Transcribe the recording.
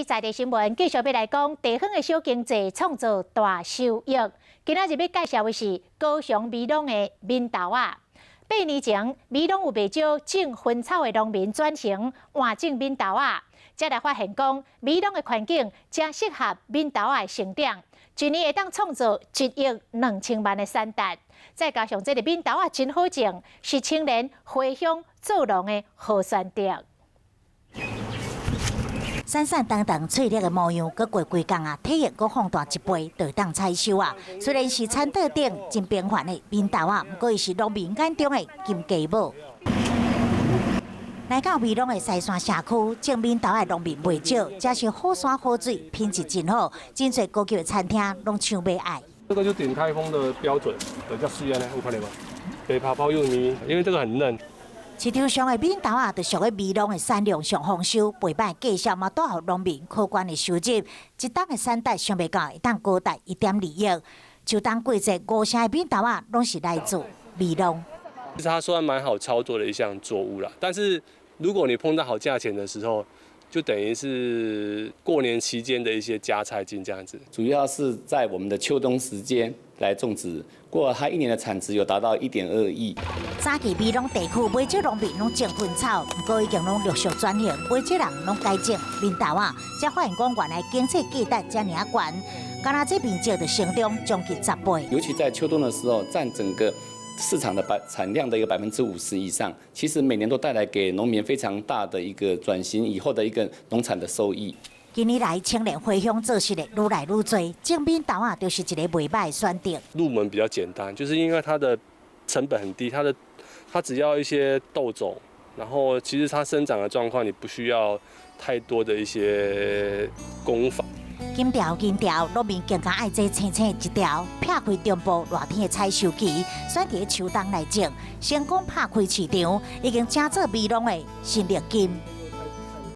在地新闻继续要来讲地方的小经济创造大收益。今仔日要介绍的是高雄美浓的面豆仔。8年前，美浓有不少种薰草的农民转型换种面豆仔，才来发现讲美浓的环境正适合面豆仔的生长。一年会当创造1亿2千万的产值。再加上这个面豆仔真好种，是青年回乡做农的好选择。 闪闪当当翠绿的模样，佮过几工啊，体型佮放大一倍，就当采收啊。虽然是产地顶真平凡的面豆啊，不过伊是农民眼中的金鸡母。来到美浓的西山社区，种面豆的农民袂少，这是好山好水，品质真好，真侪高级的餐厅拢抢买爱。这个就鼎泰丰的标准，叫四安呢，有看到吗？北泡泡又咪，因为这个很嫩。 市场上的面豆啊，就属于美浓的产量上丰收，陪伴介绍嘛，带予农民可观的收入。一担的产值想袂到，会当高达1.2亿。就当季节5成的面豆啊，拢是来自美浓。其实它算蛮好操作的一项作物啦，但是如果你碰到好价钱的时候，就等于是过年期间的一些加菜金这样子。主要是在我们的秋冬时间来种植，过它1年的产值有达到1.2亿。早期美浓地区买少农民拢种薰草，不过已经拢陆续转型，买少人拢改种面豆啊，才发现讲原来经济价值这么啊悬，敢若这面积就成长将近10倍。尤其在秋冬的时候，占整个市场的产量的一个50%以上，其实每年都带来给农民非常大的一个转型以后的一个农产的收益。近年来，青年回乡做事的愈来愈多，种面豆啊，就是一个袂歹的选择。入门比较简单，就是因为它的成本很低，它只要一些豆种，然后其实它生长的状况你不需要太多的一些工法。 金条，农民更加爱这青青一条，撇开中部热天的采收期，选伫秋冬来种，成功拍开市场，已经正做美浓的新绿金。